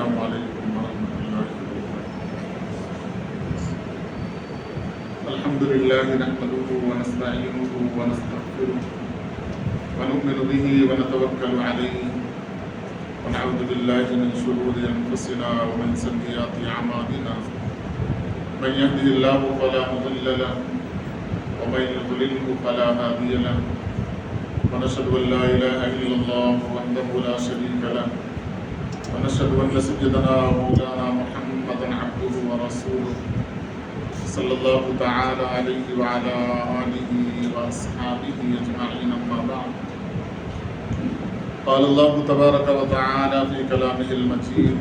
السلام علیکم ورحمۃ اللہ وبرکاتہ۔ الحمد للہ نحمده ونستعینه ونستغفره ونؤمن به ونتوکل علیہ ونعوذ باللہ من شرور انفسنا ومن سیئات اعمالنا من يهده الله فلا مضل له ومن يضلله فلا هادي له ونشهد ان لا اله الا الله وحده لا شريك له ونشهد ان سيدنا ومولانا محمدا عبده ورسوله صلى الله تعالى عليه وعلى آله وأصحابه أجمعين، أما بعد قال الله تبارك وتعالى في كلامه المجيد: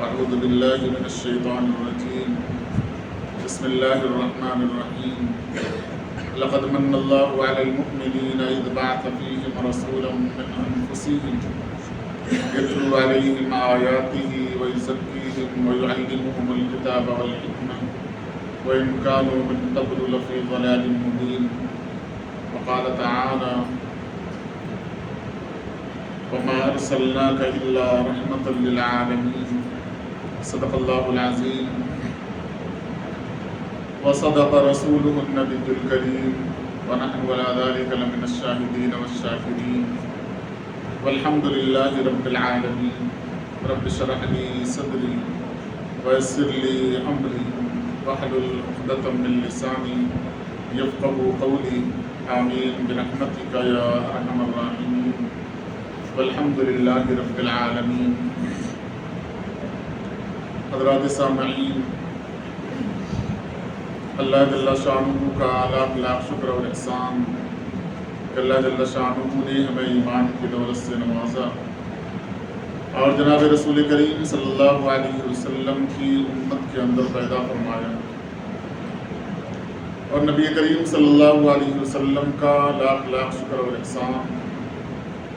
أعوذ بالله من الشيطان الرجيم، بسم الله الرحمن الرحيم، لقد من الله على المؤمنين إذ بعث فيهم رسولا من أنفسهم يتلو عليهم آياته ويزكيهم ويعلمهم الكتاب والحكمة وإن كانوا من قبل لفي ضلال مبين، وقال تعالى: وما أرسلناك إلا رحمة للعالمين، صدق الله العظيم وصدق رسوله النبي الكريم، ونحن على ذلك لمن الشاهدين والشاكرين، والحمد لله رب العالمين، رب اشرح لي صدري ويسر لي أمري واحلل عقدة من لساني يفقهوا قولي، آمين برحمتك يا أرحم الراحمين، والحمد لله رب العالمين۔ حضرات سامعین، اللہ جل شانہ کا لاکھ لاکھ شکر اور احسان کہ اللہ جل شانہ نے ہمیں ایمان کی دولت سے نوازا اور جناب رسول کریم صلی اللہ علیہ وسلم کی امت کے اندر پیدا فرمایا، اور نبی کریم صلی اللہ علیہ وسلم کا لاکھ لاکھ شکر اور احسان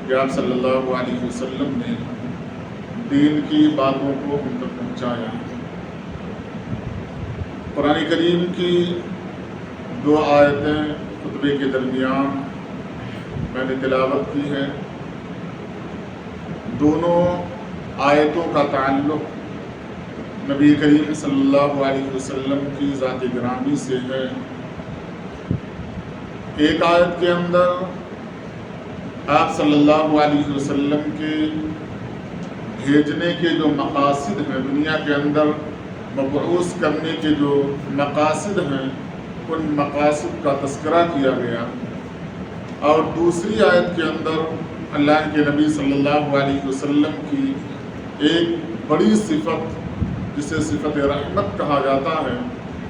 کہ آپ صلی اللہ علیہ وسلم نے دین کی باتوں کو ہم تک پہنچایا۔ قرآن کریم کی 2 آیتیں خطبے کے درمیان میں نے تلاوت کی ہے۔ دونوں آیتوں کا تعلق نبی کریم صلی اللہ علیہ وسلم کی ذات گرامی سے ہے۔ ایک آیت کے اندر آپ صلی اللہ علیہ وسلم کے بھیجنے کے جو مقاصد ہیں، دنیا کے اندر مبعوث کرنے کے جو مقاصد ہیں، ان مقاصد کا تذکرہ کیا گیا، اور دوسری آیت کے اندر اللہ کے نبی صلی اللہ علیہ وسلم کی ایک بڑی صفت جسے صفت رحمت کہا جاتا ہے،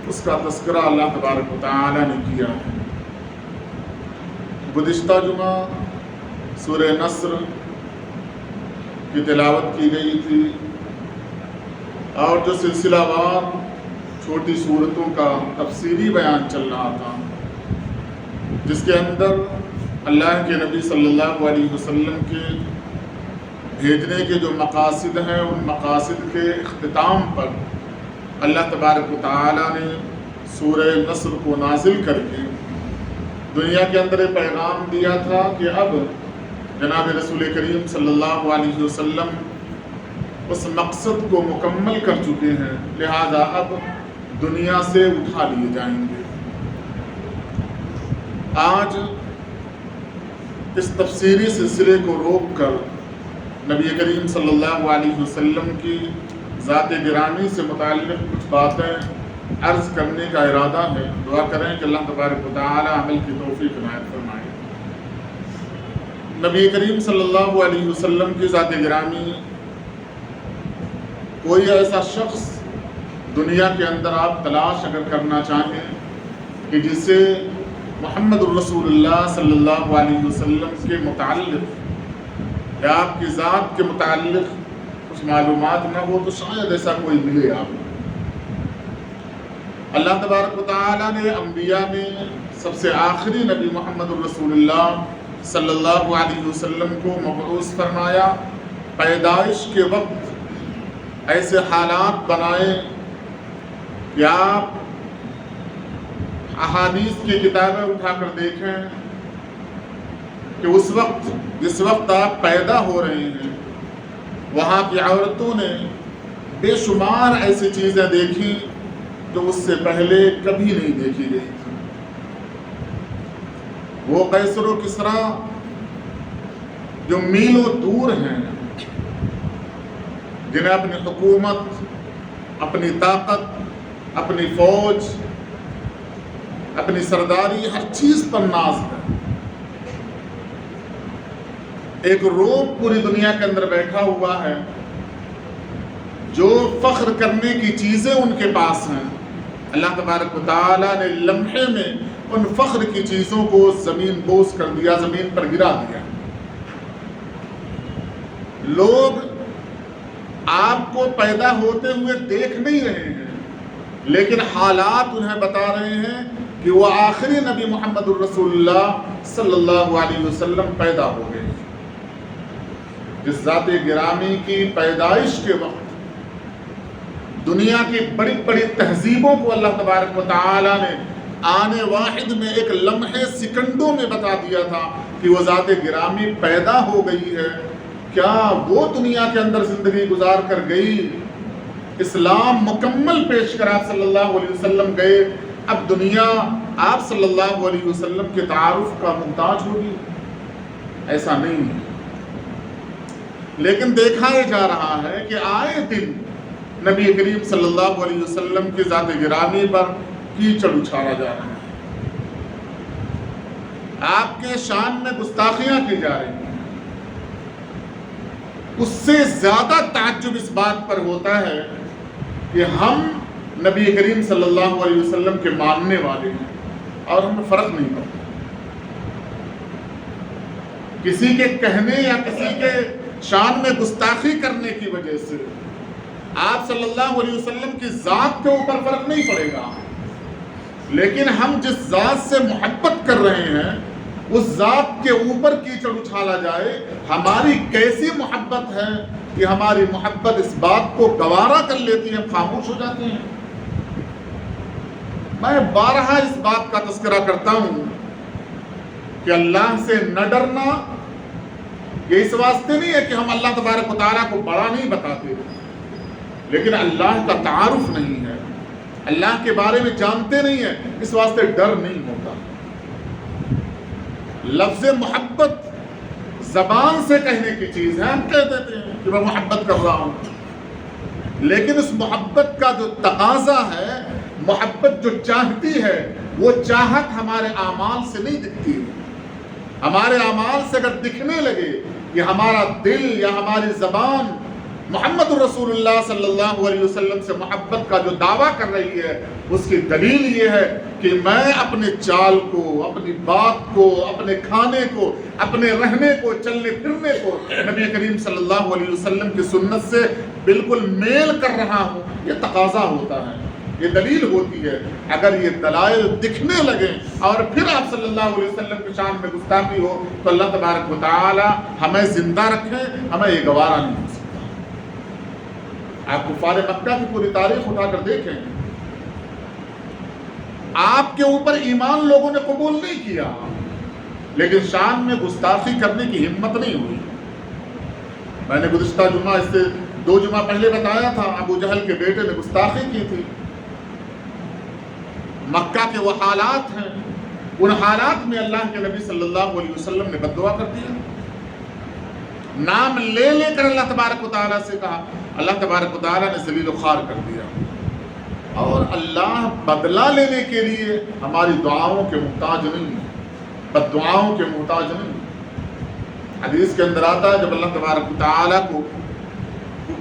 اس کا تذکرہ اللہ تبارک و تعالی نے کیا ہے۔ گزشتہ جمعہ سورہ نصر کی تلاوت کی گئی تھی، اور جو سلسلہ وار چھوٹی صورتوں کا تفصیلی بیان چل رہا تھا، جس کے اندر اللہ کے نبی صلی اللہ علیہ وسلم کے بھیجنے کے جو مقاصد ہیں، ان مقاصد کے اختتام پر اللہ تبارک و تعالی نے سورہ نصر کو نازل کر کے دنیا کے اندر یہ پیغام دیا تھا کہ اب جناب رسول کریم صلی اللہ علیہ وسلم اس مقصد کو مکمل کر چکے ہیں، لہذا اب دنیا سے اٹھا لیے جائیں گے۔ آج اس تفسیری سلسلے کو روک کر نبی کریم صلی اللہ علیہ وسلم کی ذات گرامی سے متعلق کچھ باتیں عرض کرنے کا ارادہ ہے۔ دعا کریں کہ اللہ تبارک و تعالی عمل کی توفیق عنایت فرمائے۔ نبی کریم صلی اللہ علیہ وسلم کی ذات گرامی، کوئی ایسا شخص دنیا کے اندر آپ تلاش اگر کرنا چاہیں کہ جسے محمد الرسول اللہ صلی اللہ علیہ وسلم کے متعلق یا آپ کی ذات کے متعلق کچھ معلومات نہ ہو، تو شاید ایسا کوئی ملے آپ کو۔ اللہ تبارک و تعالیٰ نے انبیاء میں سب سے آخری نبی محمد الرسول اللہ صلی اللہ علیہ وسلم کو مبعوث فرمایا۔ پیدائش کے وقت ایسے حالات بنائے کہ آپ احادیث کی کتابیں اٹھا کر دیکھیں کہ اس وقت جس وقت آپ پیدا ہو رہے ہیں وہاں کی عورتوں نے بے شمار ایسی چیزیں دیکھی جو اس سے پہلے کبھی نہیں دیکھی گئی تھی۔ وہ قیصر و کسریٰ جو میلوں دور ہیں، جنہیں اپنی حکومت، اپنی طاقت، اپنی فوج، اپنی سرداری، ہر چیز پر ناز ہے، ایک روم پوری دنیا کے اندر بیٹھا ہوا ہے جو فخر کرنے کی چیزیں ان کے پاس ہیں، اللہ تبارک و تعالیٰ نے لمحے میں ان فخر کی چیزوں کو زمین بوس کر دیا، زمین پر گرا دیا۔ لوگ آپ کو پیدا ہوتے ہوئے دیکھ نہیں رہے ہیں، لیکن حالات انہیں بتا رہے ہیں کہ وہ آخری نبی محمد الرسول اللہ صلی اللہ علیہ وسلم پیدا ہو گئے، جس ذات گرامی کی پیدائش کے وقت دنیا کی بڑی بڑی تہذیبوں کو اللہ تبارک و تعالیٰ نے آنے واحد میں ایک لمحے سیکنڈوں میں بتا دیا تھا کہ وہ ذات گرامی پیدا ہو گئی ہے۔ کیا وہ دنیا کے اندر زندگی گزار کر گئی، اسلام مکمل پیش کر آپ صلی اللہ علیہ وسلم گئے، اب دنیا آپ صلی اللہ علیہ وسلم کے تعارف کا محتاج ہوگی؟ ایسا نہیں ہے، لیکن دیکھا یہ جا رہا ہے کہ آئے دن نبی کریم صلی اللہ علیہ وسلم کی ذات گرامی پر کیچڑ اچھالا جا رہا ہے، آپ کے شان میں گستاخیاں کی جا رہی ہیں۔ اس سے زیادہ تعجب اس بات پر ہوتا ہے کہ ہم نبی کریم صلی اللہ علیہ وسلم کے ماننے والے ہیں اور ہمیں فرق نہیں پڑتا، کسی کے کہنے یا کسی کے شان میں گستاخی کرنے کی وجہ سے آپ صلی اللہ علیہ وسلم کی ذات کے اوپر فرق نہیں پڑے گا، لیکن ہم جس ذات سے محبت کر رہے ہیں اس ذات کے اوپر کیچڑ اچھالا جائے، ہماری کیسی محبت ہے کہ ہماری محبت اس بات کو گوارا کر لیتی ہے، خاموش ہو جاتے ہیں۔ میں بارہا اس بات کا تذکرہ کرتا ہوں کہ اللہ سے نہ ڈرنا یہ اس واسطے نہیں ہے کہ ہم اللہ تبارک و تعالیٰ کو بڑا نہیں بتاتے، لیکن اللہ کا تعارف نہیں ہے، اللہ کے بارے میں جانتے نہیں ہیں، اس واسطے ڈر نہیں ہوتا۔ لفظ محبت زبان سے کہنے کی چیز ہے، ہم کہہ دیتے ہیں کہ میں محبت کر رہا ہوں، لیکن اس محبت کا جو تقاضا ہے، محبت جو چاہتی ہے، وہ چاہت ہمارے اعمال سے نہیں دکھتی۔ ہمارے اعمال سے اگر دکھنے لگے کہ ہمارا دل یا ہماری زبان محمد الرسول اللہ صلی اللہ علیہ وسلم سے محبت کا جو دعویٰ کر رہی ہے، اس کی دلیل یہ ہے کہ میں اپنے چال کو، اپنی بات کو، اپنے کھانے کو، اپنے رہنے کو، چلنے پھرنے کو نبی کریم صلی اللہ علیہ وسلم کی سنت سے بالکل میل کر رہا ہوں۔ یہ تقاضا ہوتا ہے، یہ دلیل ہوتی ہے۔ اگر یہ دلائل دکھنے لگیں اور پھر آپ صلی اللہ علیہ وسلم کی شان میں گستاخی ہو تو اللہ تبارک و تعالی ہمیں زندہ رکھیں، ہمیں یہ گوارا نہیں ہو سکتا۔ آپ کفار مکہ کی پوری تاریخ اٹھا کر دیکھیں، آپ کے اوپر ایمان لوگوں نے قبول نہیں کیا، لیکن شان میں گستاخی کرنے کی ہمت نہیں ہوئی۔ میں نے گزشتہ جمعہ، اس سے 2 جمعہ پہلے بتایا تھا، ابو جہل کے بیٹے نے گستاخی کی تھی۔ مکہ کے وہ حالات ہیں، ان حالات میں اللہ کے نبی صلی اللہ علیہ وسلم نے بد دعا کر دیا، نام لے لے کر اللہ تبارک و تعالیٰ سے کہا، اللہ تبارک و تعالیٰ نے ذلیل و خوار کر دیا۔ اور اللہ بدلہ لینے کے لیے ہماری دعاؤں کے محتاج نہیں ہے، بد دعاؤں کے محتاج نہیں ہے۔ حدیث کے اندر آتا ہے جب اللہ تبارک و تعالیٰ کو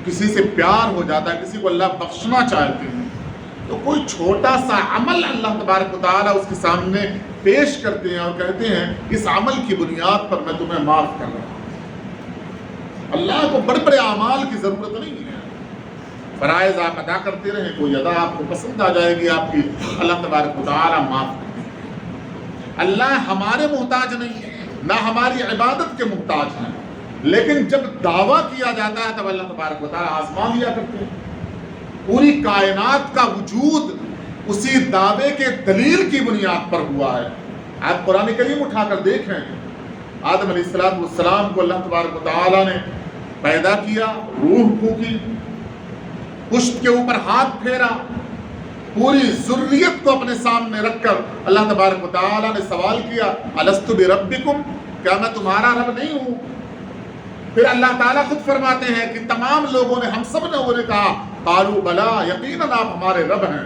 کسی سے پیار ہو جاتا ہے، کسی کو اللہ بخشنا چاہتے ہیں، تو کوئی چھوٹا سا عمل اللہ تبارک و تعالیٰ اس کے سامنے پیش کرتے ہیں اور کہتے ہیں اس عمل کی بنیاد پر میں تمہیں معاف کر رہا ہوں۔ اللہ کو بڑے بڑے اعمال کی ضرورت نہیں ہے، فرائض آپ ادا کرتے رہیں، کوئی ادا آپ کو پسند آ جائے گی آپ کی، اللہ تبارک و تعالیٰ معاف کر دیں گے۔ اللہ ہمارے محتاج نہیں ہے، نہ ہماری عبادت کے محتاج ہیں، لیکن جب دعویٰ کیا جاتا ہے تب اللہ تبارک و تعالیٰ آزما لیا کرتے ہیں۔ پوری کائنات کا وجود اسی دعوے کے دلیل کی بنیاد پر ہوا ہے۔ آپ قرآن کریم اٹھا کر دیکھیں، آدم علیہ السلام کو اللہ تبارک و تعالیٰ نے پیدا کیا، روح پھونکی، پشت کے اوپر ہاتھ پھیرا، پوری ذریت کو اپنے سامنے رکھ کر اللہ تبارک و تعالیٰ نے سوال کیا الست بربکم، کیا میں تمہارا رب نہیں ہوں؟ پھر اللہ تعالیٰ خود فرماتے ہیں کہ تمام لوگوں نے، ہم سب لوگوں نے کہا قالوا بلا، یقیناً آپ ہمارے رب ہیں۔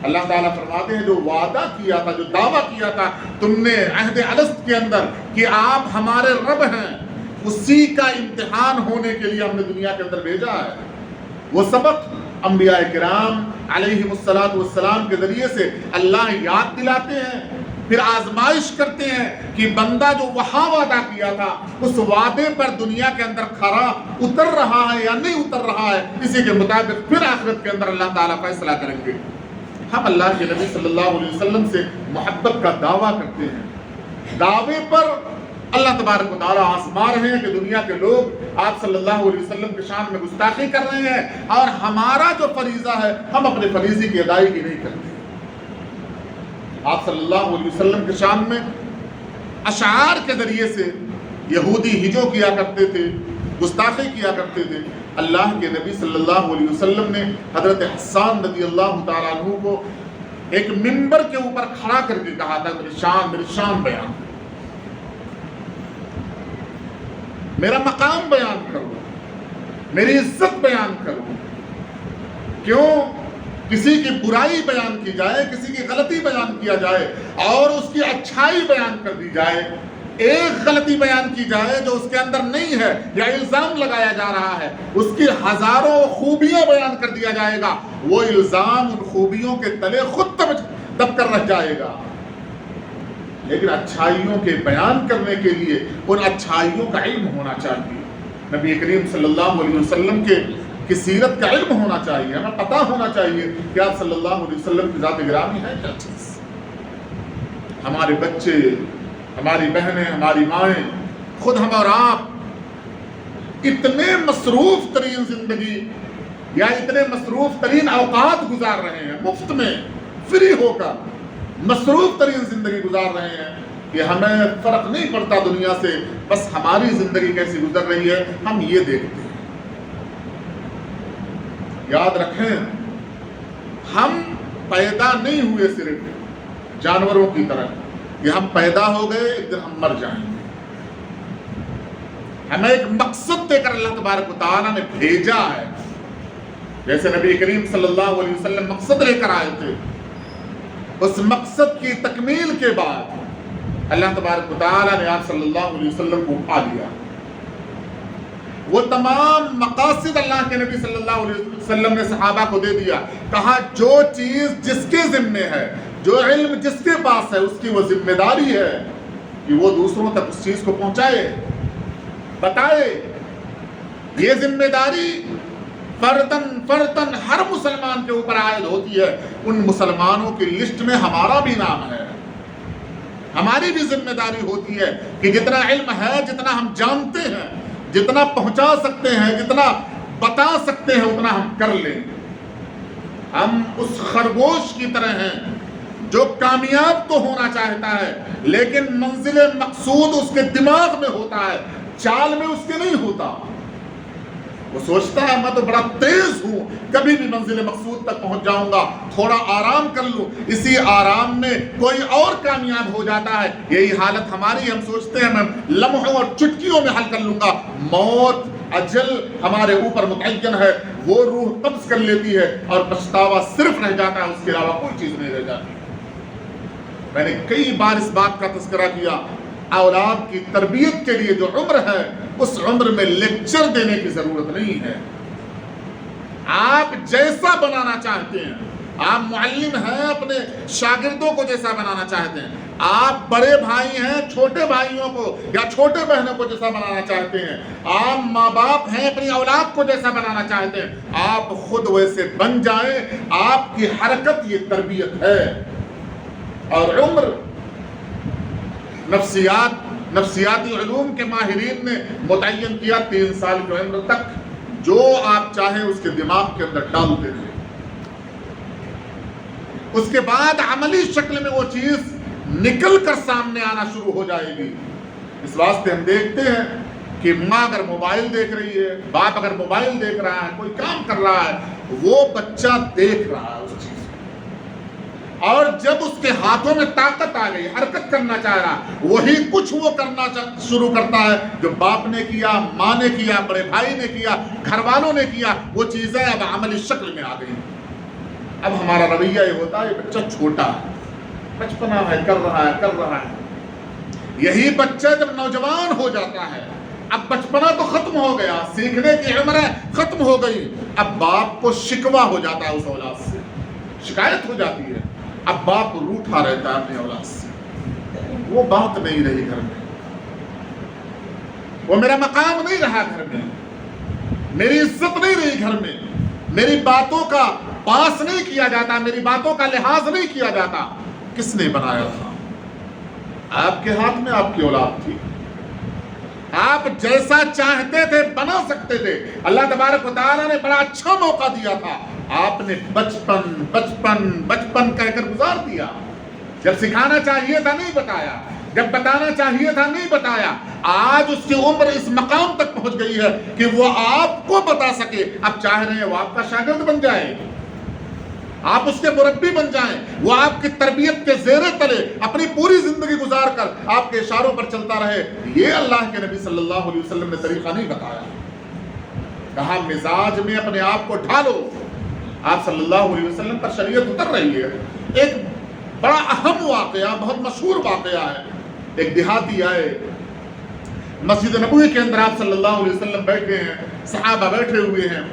اللہ تعالیٰ فرماتے ہیں جو وعدہ کیا تھا، جو دعویٰ کیا تھا تم نے عہد الست کے اندر کہ آپ ہمارے رب ہیں، اسی کا امتحان ہونے کے لیے ہم نے دنیا کے اندر بھیجا ہے۔ وہ سبق انبیاء کرام علیہم السلام کے ذریعے سے اللہ یاد دلاتے ہیں، پھر آزمائش کرتے ہیں کہ بندہ جو وہاں وعدہ کیا تھا اس وعدے پر دنیا کے اندر کھرا اتر رہا ہے یا نہیں اتر رہا ہے، اسی کے مطابق پھر آخرت کے اندر اللہ تعالیٰ فیصلہ کریں گے۔ ہم اللہ کے نبی صلی اللہ علیہ وسلم سے محبت کا دعویٰ کرتے ہیں، دعوے پر اللہ تبارک و تعالیٰ آزما رہے ہیں کہ دنیا کے لوگ آپ صلی اللہ علیہ وسلم کے شان میں گستاخی کر رہے ہیں، اور ہمارا جو فریضہ ہے ہم اپنے فریضے کی ادائیگی نہیں کرتے۔ آپ صلی اللہ علیہ وسلم کے شان میں اشعار کے ذریعے سے یہودی ہجو کیا کرتے تھے، گستاخی کیا کرتے تھے۔ اللہ کے نبی صلی اللہ علیہ وسلم نے حضرت حسان رضی اللہ تعالیٰ عنہ کو ایک منبر کے اوپر کھڑا کر کے کہا تھا میری شان بیان، میرا مقام بیان کرو، میری عزت بیان کرو۔ کیوں؟ کسی کی برائی بیان کی جائے، کسی کی غلطی بیان کیا جائے اور اس کی اچھائی بیان کر دی جائے، ایک غلطی بیان کی جائے جو اس کے اندر نہیں ہے یا الزام لگایا جا رہا ہے، اس کی ہزاروں خوبیاں بیان کر دیا جائے گا، وہ الزام ان خوبیوں کے تلے خود دب کر رہ جائے گا۔ لیکن اچھائیوں کے بیان کرنے کے لیے ان اچھائیوں کا علم ہونا چاہیے، نبی کریم صلی اللہ علیہ وسلم کی سیرت کا علم ہونا چاہیے، ہمیں پتہ ہونا چاہیے کہ آپ صلی اللہ علیہ وسلم کی ذات گرامی ہے کیا چیز۔ ہمارے بچے، ہماری بہنیں، ہماری مائیں، خود ہم اور آپ اتنے مصروف ترین زندگی یا اتنے مصروف ترین اوقات گزار رہے ہیں، مفت میں فری ہو کر مصروف ترین زندگی گزار رہے ہیں کہ ہمیں فرق نہیں پڑتا دنیا سے، بس ہماری زندگی کیسی گزر رہی ہے ہم یہ دیکھتے ہیں۔ یاد رکھیں، ہم پیدا نہیں ہوئے صرف جانوروں کی طرح کہ ہم پیدا ہو گئے ایک دن ہم مر جائیں گے۔ ہمیں ایک مقصد دے کر اللہ تبارک و تعالیٰ نے بھیجا ہے، جیسے نبی کریم صلی اللہ علیہ وسلم مقصد لے کر آئے تھے، اس مقصد کی تکمیل کے بعد اللہ تبارک و تعالیٰ نے آپ صلی اللہ علیہ وسلم کو اٹھا لیا۔ وہ تمام مقاصد اللہ کے نبی صلی اللہ علیہ وسلم نے صحابہ کو دے دیا، کہا جو چیز جس کے ذمے ہے، جو علم جس کے پاس ہے، اس کی وہ ذمہ داری ہے کہ وہ دوسروں تک اس چیز کو پہنچائے، بتائے۔ یہ ذمہ داری فردن ہر مسلمان کے اوپر عائد ہوتی ہے۔ ان مسلمانوں کی لسٹ میں ہمارا بھی نام ہے، ہماری بھی ذمہ داری ہوتی ہے کہ جتنا علم ہے، جتنا ہم جانتے ہیں، جتنا پہنچا سکتے ہیں، جتنا بتا سکتے ہیں، اتنا ہم کر لیں۔ ہم اس خرگوش کی طرح ہیں جو کامیاب تو ہونا چاہتا ہے لیکن منزل مقصود اس کے دماغ میں ہوتا ہے، چال میں اس کے نہیں ہوتا۔ وہ سوچتا ہے میں تو بڑا تیز ہوں، کبھی بھی منزل مقصود تک پہنچ جاؤں گا، تھوڑا آرام کر لوں، اسی آرام میں کوئی اور کامیاب ہو جاتا ہے۔ یہی حالت ہماری، ہم سوچتے ہیں میں لمحوں اور چٹکیوں میں حل کر لوں گا۔ موت، اجل ہمارے اوپر متعین ہے، وہ روح قبض کر لیتی ہے اور پچھتاوا صرف رہ جاتا ہے، اس کے علاوہ کوئی چیز نہیں رہ جاتی۔ میں نے کئی بار اس بات کا تذکرہ کیا، اولاد کی تربیت کے لیے جو عمر ہے، اس عمر میں لیکچر دینے کی ضرورت نہیں ہے۔ آپ جیسا بنانا چاہتے ہیں، آپ معلم ہیں، اپنے شاگردوں کو جیسا بنانا چاہتے ہیں، آپ بڑے بھائی ہیں، چھوٹے بھائیوں کو یا چھوٹے بہنوں کو جیسا بنانا چاہتے ہیں، آپ ماں باپ ہیں، اپنی اولاد کو جیسا بنانا چاہتے ہیں، آپ خود ویسے بن جائیں۔ آپ کی حرکت یہ تربیت ہے۔ اور عمر، نفسیاتی علوم کے ماہرین نے متعین کیا 3 سال کی عمر تک جو آپ چاہیں اس کے دماغ کے اندر ڈالتے رہیں، اس کے بعد عملی شکل میں وہ چیز نکل کر سامنے آنا شروع ہو جائے گی۔ اس واسطے ہم دیکھتے ہیں کہ ماں اگر موبائل دیکھ رہی ہے، باپ اگر موبائل دیکھ رہا ہے، کوئی کام کر رہا ہے، وہ بچہ دیکھ رہا ہے اس چیز کو، اور جب اس کے ہاتھوں میں طاقت آ گئی، حرکت کرنا چاہ رہا، وہی کچھ وہ کرنا شروع کرتا ہے جو باپ نے کیا، ماں نے کیا، بڑے بھائی نے کیا، گھر والوں نے کیا، وہ چیزیں اب عملی شکل میں آ گئی۔ اب ہمارا رویہ یہ ہوتا ہے بچہ چھوٹا ہے، بچپنا ہے، کر رہا ہے۔ یہی بچہ جب نوجوان ہو جاتا ہے، اب بچپنا تو ختم ہو گیا، سیکھنے کی عمر ختم ہو گئی، اب باپ کو شکوہ ہو جاتا ہے، اس اولاد سے شکایت ہو جاتی ہے، اب باپ روٹھا رہتا ہے اپنی اولاد سے، وہ بات نہیں رہی گھر میں، وہ میرا مقام نہیں رہا گھر میں، میری عزت نہیں رہی گھر میں، میری باتوں کا پاس نہیں کیا جاتا، میری باتوں کا لحاظ نہیں کیا جاتا۔ کس نے بنایا تھا؟ آپ کے ہاتھ میں آپ کی اولاد تھی، آپ جیسا چاہتے تھے بنا سکتے تھے، اللہ تبارک و تعالیٰ نے بڑا اچھا موقع دیا تھا، آپ نے بچپن کہہ کر گزار دیا، جب سکھانا چاہیے تھا نہیں بتایا، جب بتانا چاہیے تھا نہیں بتایا، آج اس کی عمر اس مقام تک پہنچ گئی ہے کہ وہ آپ کو بتا سکے، اب چاہ رہے ہیں وہ آپ کا شاگرد بن جائے، آپ اس کے مربی بن جائیں، وہ آپ کی تربیت کے زیر تلے اپنی پوری زندگی گزار کر آپ کے اشاروں پر چلتا رہے۔ یہ اللہ کے نبی صلی اللہ علیہ وسلم نے طریقہ نہیں بتایا، کہا مزاج میں اپنے آپ کو ڈھالو۔ آپ صلی اللہ علیہ وسلم پر شریعت اتر رہی ہے۔ ایک بڑا اہم واقعہ، بہت مشہور واقعہ ہے، ایک دیہاتی آئے مسجد نبوی کے اندر، آپ صلی اللہ علیہ وسلم بیٹھے ہیں، صحابہ بیٹھے ہوئے ہیں،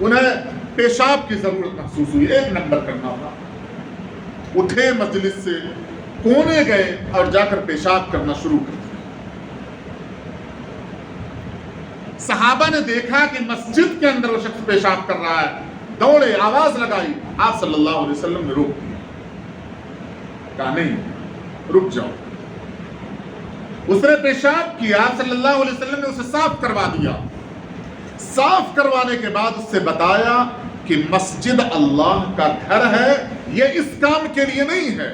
انہیں پیشاب کی ضرورت محسوس ہوئی، ایک نمبر کرنا تھا، اٹھے مجلس سے، کونے گئے اور جا کر پیشاب کرنا شروع کر دیا۔ صحابہ نے دیکھا کہ مسجد کے اندر وہ شخص پیشاب کر رہا ہے، دوڑے، آواز لگائی، آپ صلی اللہ علیہ وسلم نے روک دیا، کہا نہیں، رک جاؤ۔ اس نے پیشاب کیا، آپ صلی اللہ علیہ وسلم نے اسے صاف کروا دیا۔ صاف کروانے کے بعد اس سے بتایا کہ مسجد اللہ کا گھر ہے، یہ اس کام کے لیے نہیں ہے۔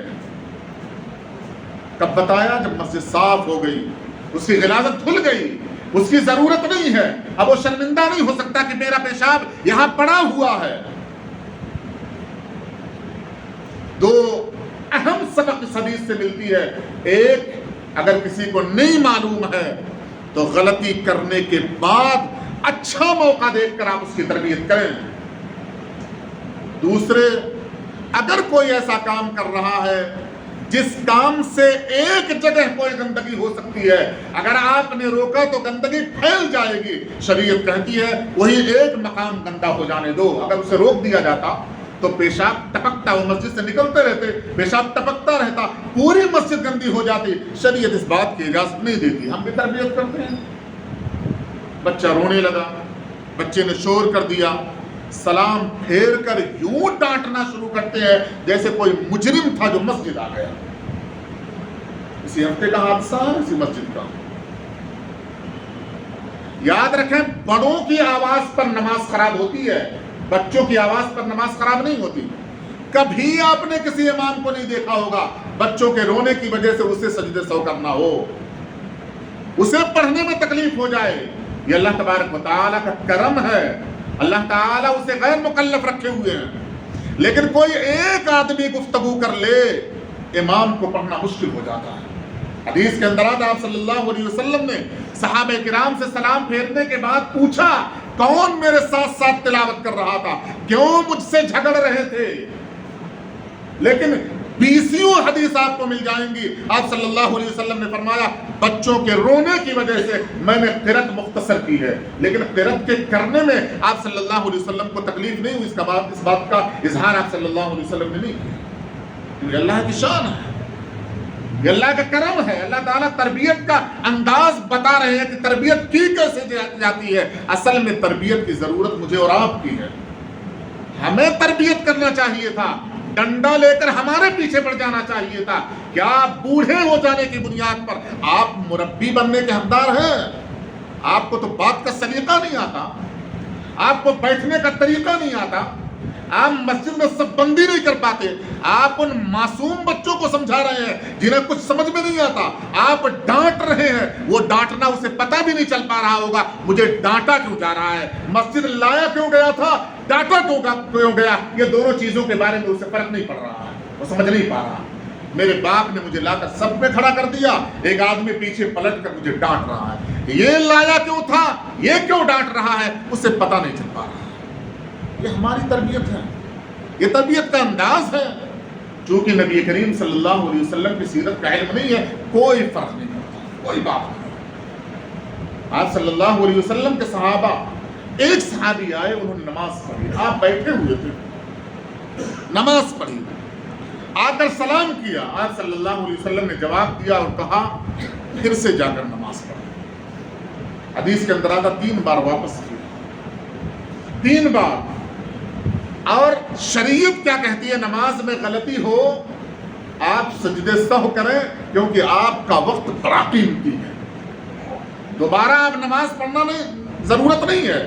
کب بتایا؟ جب مسجد صاف ہو گئی، اس کی غلاظت کھل گئی، اس کی ضرورت نہیں ہے، اب وہ شرمندہ نہیں ہو سکتا کہ میرا پیشاب یہاں پڑا ہوا ہے۔ دو اہم سبق اس حدیث سے ملتی ہے۔ ایک، اگر کسی کو نہیں معلوم ہے تو غلطی کرنے کے بعد اچھا موقع دیکھ کر آپ اس کی تربیت کریں۔ دوسرے، اگر کوئی ایسا کام کر رہا ہے جس کام سے ایک جگہ کوئی گندگی ہو سکتی ہے، اگر آپ نے روکا تو گندگی پھیل جائے گی، شریعت کہتی ہے وہی ایک مقام گندا ہو جانے دو۔ اگر اسے روک دیا جاتا تو پیشاب ٹپکتا، وہ مسجد سے نکلتے رہتے، پیشاب ٹپکتا رہتا، پوری مسجد گندی ہو جاتی۔ شریعت اس بات کی اجازت نہیں دیتی۔ ہم بھی تربیت کرتے ہیں، بچہ رونے لگا، بچے نے شور کر دیا، سلام پھیر کر یوں ڈانٹنا شروع کرتے ہیں جیسے کوئی مجرم تھا جو مسجد آ گیا۔ اسی ہفتے کا حادثہ ہے، اسی مسجد کا۔ یاد رکھیں، بڑوں کی آواز پر نماز خراب ہوتی ہے، بچوں کی آواز پر نماز خراب نہیں ہوتی۔ کبھی آپ نے کسی امام کو نہیں دیکھا ہوگا بچوں کے رونے کی وجہ سے اسے سجدے سہو کرنا ہو، اسے پڑھنے میں تکلیف ہو جائے۔ یہ اللہ تبارک و تعالیٰ کا کرم ہے، اللہ تعالیٰ اسے غیر مکلف رکھے ہوئے ہیں، لیکن کوئی ایک آدمی گفتگو کر لے، امام کو پڑھنا مشکل ہو جاتا ہے۔ حدیث کے اندر آتا، آپ صلی اللہ علیہ وسلم نے صحابہ کرام سے سلام پھیرنے کے بعد پوچھا، کون میرے ساتھ ساتھ تلاوت کر رہا تھا؟ کیوں مجھ سے جھگڑ رہے تھے؟ لیکن 20 حدیث آپ کو مل جائیں گی، آپ صلی اللہ علیہ وسلم نے فرمایا بچوں کے رونے کی وجہ سے میں نے قرأت مختصر کی ہے، لیکن قرأت کے کرنے میں آپ صلی اللہ علیہ وسلم کو تکلیف نہیں ہوئی، اس بات کا اظہار آپ صلی اللہ علیہ وسلم نے نہیں کیا، کیونکہ اللہ کی شان ہے، یہ اللہ کا کرم ہے۔ اللہ تعالیٰ تربیت کا انداز بتا رہے ہیں کہ تربیت کی کیسے جاتی ہے۔ اصل میں تربیت کی ضرورت مجھے اور آپ کی ہے، ہمیں تربیت کرنا چاہیے تھا، ڈنڈا لے کر ہمارے پیچھے پڑ جانا چاہیے تھا۔ کیا بوڑھے ہو جانے کی بنیاد پر آپ مربی بننے کے حقدار ہیں؟ آپ کو تو بات کا سلیقہ نہیں آتا، آپ کو بیٹھنے کا طریقہ نہیں آتا، آپ مسجد میں صف بندی نہیں کر پاتے، آپ ان معصوم بچوں کو سمجھا رہے ہیں جنہیں کچھ سمجھ میں نہیں آتا، آپ ڈانٹ رہے ہیں، وہ ڈانٹنا اسے پتہ بھی نہیں چل پا رہا ہوگا مجھے ڈانٹا کیوں جا رہا ہے، مسجد لایا کیوں گیا تھا، ڈانٹا کیوں گیا، یہ دونوں چیزوں کے بارے میں اسے فرق نہیں پڑ رہا ہے، وہ سمجھ نہیں پا رہا۔ میرے باپ نے مجھے لا کر سب میں کھڑا کر دیا، ایک آدمی پیچھے پلٹ کر مجھے ڈانٹ رہا ہے، یہ لایا کیوں تھا، یہ کیوں ڈانٹ رہا ہے، اسے پتہ نہیں چل پا رہا۔ یہ ہماری تربیت ہے، یہ تربیت کا انداز ہے۔ چونکہ نبی کریم صلی اللہ علیہ وسلم کی سیرت کا علم نہیں ہے، کوئی فرق نہیں پڑتا، کوئی بات نہیں۔ آپ صلی اللہ علیہ وسلم کے صحابہ، ایک صحابی آئے، انہوں نے نماز پڑھی، آپ بیٹھے ہوئے تھے، نماز پڑھی، آ کر سلام کیا، آپ صلی اللہ علیہ وسلم نے جواب دیا اور کہا پھر سے جا کر نماز پڑھو۔ حدیث کے اندر آتا 3 بار واپس کیا، 3 بار۔ اور شریعت کیا کہتی ہے، نماز میں غلطی ہو آپ سجدے سہو کریں، کیونکہ آپ کا وقت بڑا قیمتی ہے، دوبارہ آپ نماز پڑھنا ضرورت نہیں ہے،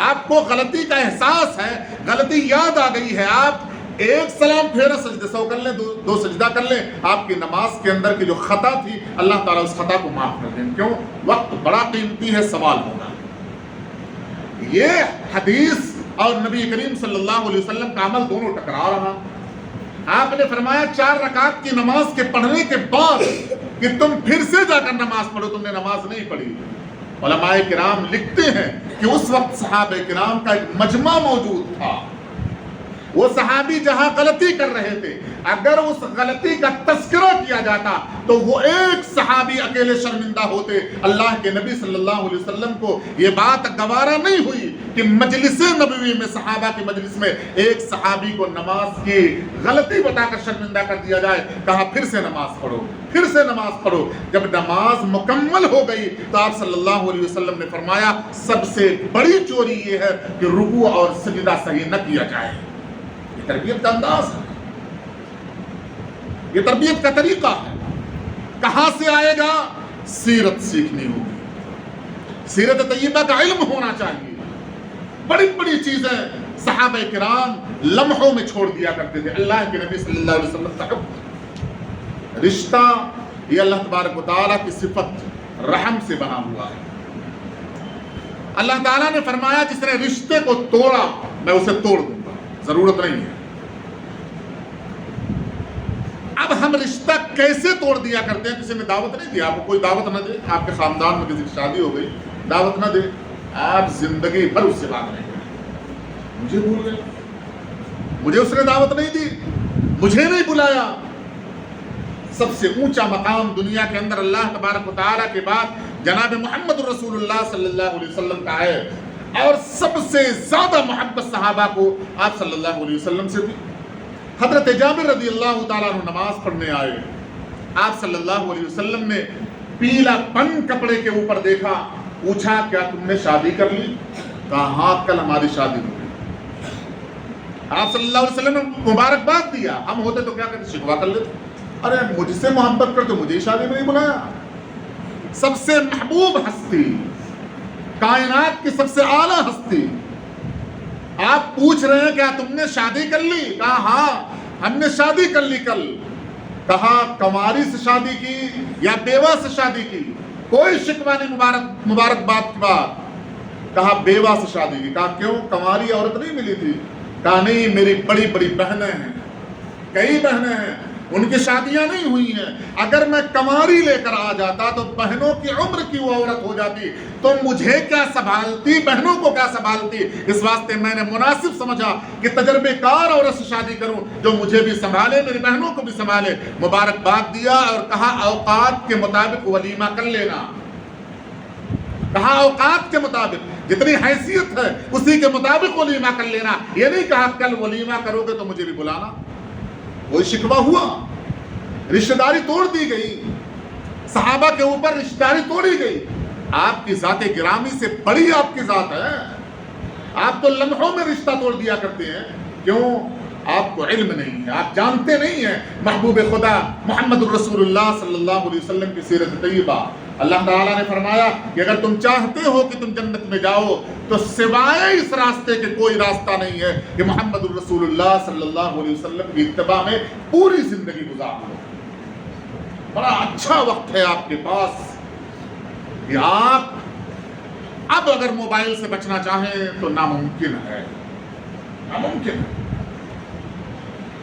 آپ کو غلطی کا احساس ہے، غلطی یاد آ گئی ہے، آپ ایک سلام پھیرا سجدے سہو کر لیں، 2 سجدہ کر لیں، آپ کی نماز کے اندر کی جو خطا تھی اللہ تعالیٰ اس خطا کو معاف کر دیں، کیوں، وقت بڑا قیمتی ہے، سوال ہوگا۔ یہ حدیث اور نبی کریم صلی اللہ علیہ وسلم کا عمل دونوں ٹکرا رہا۔ آپ نے فرمایا 4 رکعت کی نماز کے پڑھنے کے بعد کہ تم پھر سے جا کر نماز پڑھو، تم نے نماز نہیں پڑھی۔ علماء کرام لکھتے ہیں کہ اس وقت صحابہ کرام کا ایک مجمع موجود تھا، وہ صحابی جہاں غلطی کر رہے تھے، اگر اس غلطی کا تذکرہ کیا جاتا تو وہ ایک صحابی اکیلے شرمندہ ہوتے۔ اللہ کے نبی صلی اللہ علیہ وسلم کو یہ بات گوارا نہیں ہوئی کہ مجلس نبوی میں، صحابہ کی مجلس میں، ایک صحابی کو نماز کی غلطی بتا کر شرمندہ کر دیا جائے۔ کہا پھر سے نماز پڑھو، پھر سے نماز پڑھو۔ جب نماز مکمل ہو گئی تو آپ صلی اللہ علیہ وسلم نے فرمایا سب سے بڑی چوری یہ ہے کہ رکوع اور سجدہ صحیح نہ کیا جائے۔ یہ تربیت کا انداز ہے، یہ تربیت کا طریقہ ہے۔ کہاں سے آئے گا؟ سیرت سیکھنی ہوگی، سیرت طیبہ کا علم ہونا چاہیے۔ بڑی بڑی چیزیں صحابہ کرام لمحوں میں چھوڑ دیا کرتے تھے۔ اللہ کے نبی صلی اللہ علیہ وسلم کا رشتہ، یہ اللہ تبارک و تعالیٰ کی صفت رحم سے بنا ہوا ہے۔ اللہ تعالیٰ نے فرمایا جس نے رشتے کو توڑا میں اسے توڑ دوں گا، ضرورت نہیں ہے۔ اب ہم رشتہ کیسے توڑ دیا کرتے ہیں؟ کسی نے دعوت نہیں دی، آپ کو کوئی دعوت نہ دے، آپ کے خاندان میں کسی کی شادی ہو گئی، دعوت نہ دے، آپ زندگی بھر اس سے بات نہیں کریں، مجھے بھول گئے، مجھے اس نے دعوت نہیں دی، مجھے نہیں بلایا۔ سب سے اونچا مقام دنیا کے اندر اللہ تبارک و تعالیٰ کے بعد جناب محمد رسول اللہ صلی اللہ علیہ وسلم کا ہے، اور سب سے زیادہ محبت صحابہ کو آپ صلی اللہ علیہ وسلم سے تھی۔ حضرت جابر رضی اللہ تعالیٰ عنہ نماز پڑھنے آئے، آپ صلی اللہ علیہ وسلم نے پیلا پن کپڑے کے اوپر دیکھا، پوچھا کیا تم نے شادی کر لی؟ کہا ہاں کل ہماری شادی ہو گئی۔ آپ صلی اللہ علیہ وسلم نے مبارکباد دیا، ہم ہوتے تو کیا کرتے؟ شکوا کر لیتے، ارے مجھ سے محبت کرتے مجھے شادی میں نہیں بلایا۔ سب سے محبوب ہستی، کائنات کی سب سے اعلیٰ ہستی، آپ پوچھ رہے ہیں کیا تم نے شادی کر لی؟ کہا ہاں ہم نے شادی کر لی کل۔ کہا کنواری سے شادی کی یا بیوہ سے شادی کی؟ کوئی شکوہ نہیں مبارکباد کی بات۔ کہا بیوہ سے شادی کی۔ کہا کیوں، کنواری عورت نہیں ملی تھی؟ کہا نہیں، میری بڑی بڑی بہنیں ہیں، کئی بہنیں ہیں، ان کی شادیاں نہیں ہوئی ہیں، اگر میں کنواری لے کر آ جاتا تو بہنوں کی عمر کی وہ عورت ہو جاتی، تو مجھے کیا سنبھالتی، بہنوں کو کیا سنبھالتی؟ اس واسطے میں نے مناسب سمجھا کہ تجربے کار عورت سے شادی کروں جو مجھے بھی سنبھالے، میری بہنوں کو بھی سنبھالے۔ مبارکباد دیا اور کہا اوقات کے مطابق ولیمہ کر لینا، کہا اوقات کے مطابق جتنی حیثیت ہے اسی کے مطابق ولیمہ کر لینا، یہ نہیں کہا کل ولیمہ کرو گے تو مجھے بھی بلانا۔ کوئی شکوہ ہوا، رشتہ داری توڑ دی گئی، صحابہ کے اوپر رشتہ داری توڑی گئی۔ آپ کی ذات گرامی سے بڑی آپ کی ذات ہے، آپ تو لمحوں میں رشتہ توڑ دیا کرتے ہیں۔ کیوں؟ آپ کو علم نہیں ہے، آپ جانتے نہیں ہیں محبوب خدا محمد الرسول اللہ صلی اللہ علیہ وسلم کی سیرت طیبہ۔ اللہ تعالیٰ نے فرمایا کہ اگر تم چاہتے ہو کہ تم جنت میں جاؤ تو سوائے اس راستے کے کوئی راستہ نہیں ہے کہ محمد الرسول اللہ صلی اللہ علیہ وسلم کی اتباع میں پوری زندگی گزار لو۔ بڑا اچھا وقت ہے آپ کے پاس کہ آپ اب اگر موبائل سے بچنا چاہیں تو ناممکن ہے، ناممکن ہے۔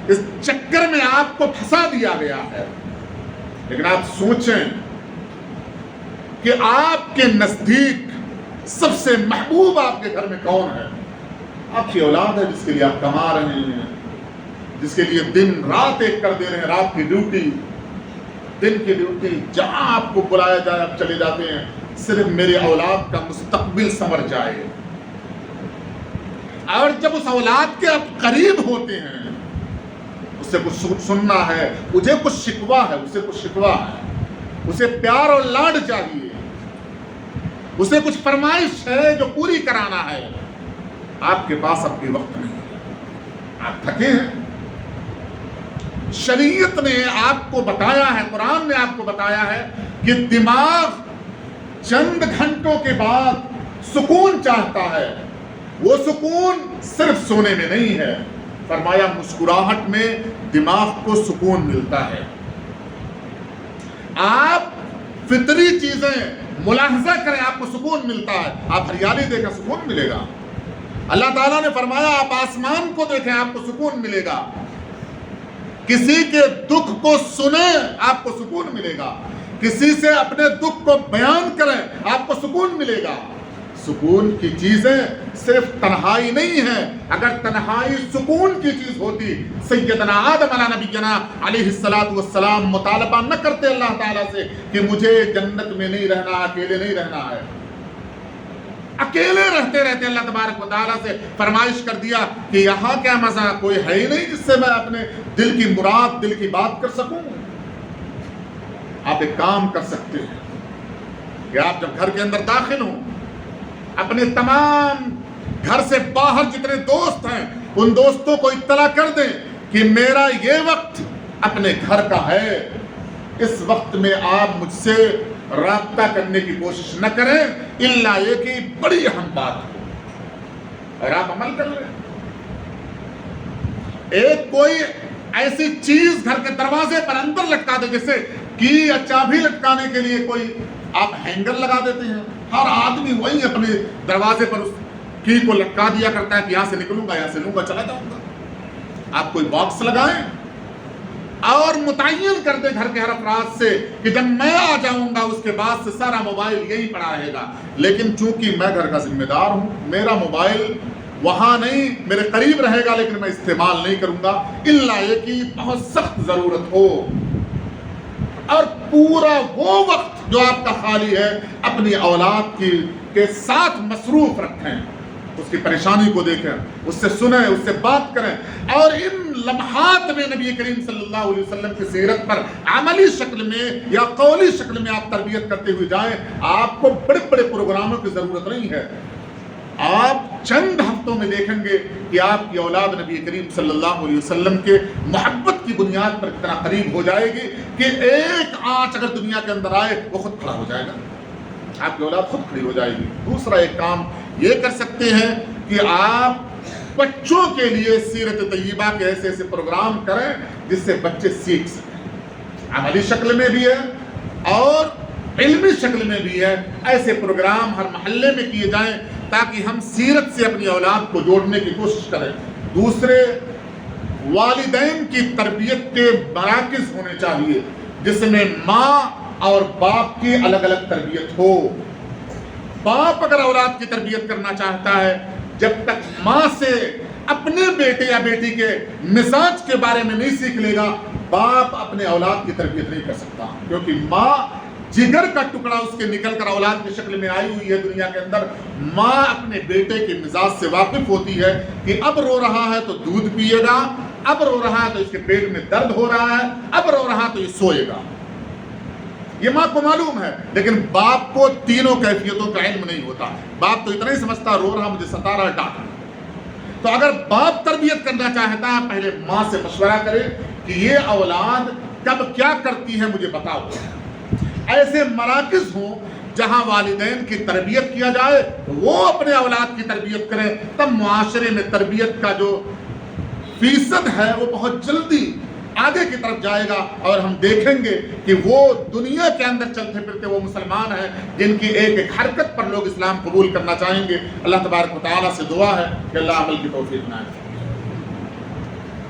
اس چکر میں آپ کو پھنسا دیا گیا ہے۔ لیکن آپ سوچیں کہ آپ کے نزدیک سب سے محبوب آپ کے گھر میں کون ہے؟ آپ کی اولاد ہے جس کے لیے آپ کما رہے ہیں، جس کے لیے دن رات ایک کر دے رہے ہیں، رات کی ڈیوٹی، دن کی ڈیوٹی، جہاں آپ کو بلایا جائے آپ چلے جاتے ہیں، صرف میری اولاد کا مستقبل سنور جائے۔ اور جب اس اولاد کے آپ قریب ہوتے ہیں، اس سے کچھ سننا ہے، مجھے کچھ شکوہ ہے، اسے کچھ شکوہ ہے، اسے پیار اور لاڈ چاہیے، اسے کچھ فرمائش ہے جو پوری کرانا ہے، آپ کے پاس اب بھی وقت نہیں ہے، آپ تھکے ہیں۔ شریعت نے آپ کو بتایا ہے، قرآن نے آپ کو بتایا ہے کہ دماغ چند گھنٹوں کے بعد سکون چاہتا ہے، وہ سکون صرف سونے میں نہیں ہے، فرمایا مسکراہٹ میں دماغ کو سکون ملتا ہے۔ آپ فطری چیزیں ملاحظہ کریں، آپ کو سکون ملتا ہے، آپ ہریالی دیکھیں سکون ملے گا۔ اللہ تعالیٰ نے فرمایا آپ آسمان کو دیکھیں آپ کو سکون ملے گا، کسی کے دکھ کو سنیں آپ کو سکون ملے گا، کسی سے اپنے دکھ کو بیان کریں آپ کو سکون ملے گا۔ سکون کی چیزیں صرف تنہائی نہیں ہے، اگر تنہائی سکون کی چیز ہوتی سیدنا آدم علیہ نبینا علیہ السلام مطالبہ نہ کرتے اللہ تعالیٰ سے کہ مجھے جنت میں نہیں رہنا، اکیلے نہیں رہنا ہے۔ اکیلے رہتے رہتے اللہ تبارک و تعالیٰ سے فرمائش کر دیا کہ یہاں کیا مزہ، کوئی ہے ہی نہیں جس سے میں اپنے دل کی مراد، دل کی بات کر سکوں۔ آپ ایک کام کر سکتے ہیں کہ آپ جب گھر کے اندر داخل ہوں، اپنے تمام گھر سے باہر جتنے دوست ہیں ان دوستوں کو اطلاع کر دیں کہ میرا یہ وقت اپنے گھر کا ہے، اس وقت میں آپ مجھ سے رابطہ کرنے کی کوشش نہ کریں الا یہ کہ بڑی اہم بات ہو، اور آپ عمل کر لیں۔ ایک کوئی ایسی چیز گھر کے دروازے پر اندر لٹکا دے، جیسے کی یا چابی لٹکانے کے لیے کوئی آپ ہینگر لگا دیتے ہیں، ہر آدمی وہی اپنے دروازے پر اس کی کو لٹکا دیا کرتا ہے کہ یہاں سے نکلوں گا، یہاں سے لوں گا، چلا جاؤں گا۔ آپ کوئی باکس لگائیں اور متعین کر دیں گھر کے ہر افراد سے کہ جب میں آ جاؤں گا اس کے بعد سے سارا موبائل یہی پڑا رہے گا، لیکن چونکہ میں گھر کا ذمہ دار ہوں، میرا موبائل وہاں نہیں میرے قریب رہے گا، لیکن میں استعمال نہیں کروں گا الا یہ کہ بہت سخت ضرورت ہو۔ اور پورا وہ وقت جو آپ کا خالی ہے اپنی اولاد کے ساتھ مصروف رکھیں، اس کی پریشانی کو دیکھیں، اس سے سنیں، اس سے بات کریں، اور ان لمحات میں نبی کریم صلی اللہ علیہ وسلم کی سیرت پر عملی شکل میں یا قولی شکل میں آپ تربیت کرتے ہوئے جائیں۔ آپ کو بڑے بڑے پروگراموں کی ضرورت نہیں ہے، آپ چند ہفتوں میں دیکھیں گے کہ آپ کی اولاد نبی کریم صلی اللہ علیہ وسلم کے محبت کی بنیاد پر اتنا قریب ہو جائے گی کہ ایک آنچ اگر دنیا کے اندر آئے وہ خود کھڑا ہو جائے گا، آپ کی اولاد خود کھڑی ہو جائے گی۔ دوسرا ایک کام یہ کر سکتے ہیں کہ آپ بچوں کے لیے سیرت طیبہ کے ایسے ایسے پروگرام کریں جس سے بچے سیکھ سکیں، عملی شکل میں بھی ہے اور علمی شکل میں بھی ہے۔ ایسے پروگرام ہر محلے میں کیے جائیں تاکہ ہم سیرت سے اپنی اولاد کو جوڑنے کی کوشش کریں۔ دوسرے، والدین کی تربیت کے مراکز ہونے چاہیے جس میں ماں اور باپ کی الگ الگ تربیت ہو۔ باپ اگر اولاد کی تربیت کرنا چاہتا ہے، جب تک ماں سے اپنے بیٹے یا بیٹی کے مزاج کے بارے میں نہیں سیکھ لے گا، باپ اپنے اولاد کی تربیت نہیں کر سکتا، کیونکہ ماں جگر کا ٹکڑا اس کے نکل کر اولاد کی شکل میں آئی ہوئی ہے دنیا کے اندر۔ ماں اپنے بیٹے کے مزاج سے واقف ہوتی ہے کہ اب رو رہا ہے تو دودھ پیے گا، اب رو رہا ہے تو اس کے پیٹ میں درد ہو رہا ہے، اب رو رہا تو یہ سوئے گا، یہ ماں کو معلوم ہے۔ لیکن باپ کو تینوں کیفیتوں کا علم نہیں ہوتا، باپ تو اتنا ہی سمجھتا رو رہا مجھے ستا رہا ڈانٹ۔ تو اگر باپ تربیت کرنا چاہتا ہے پہلے ماں سے مشورہ کرے کہ یہ اولاد کب کیا کرتی ہے مجھے بتاؤ، ایسے مراکز ہوں جہاں والدین کی تربیت کیا جائے، وہ اپنے اولاد کی تربیت کریں، تب معاشرے میں تربیت کا جو فیصد ہے وہ بہت جلدی آگے کی طرف جائے گا، اور ہم دیکھیں گے کہ وہ دنیا کے اندر چلتے پھرتے وہ مسلمان ہیں جن کی ایک ایک حرکت پر لوگ اسلام قبول کرنا چاہیں گے۔ اللہ تبارک و تعالیٰ سے دعا ہے کہ اللہ عمل کی توفیق بنائے۔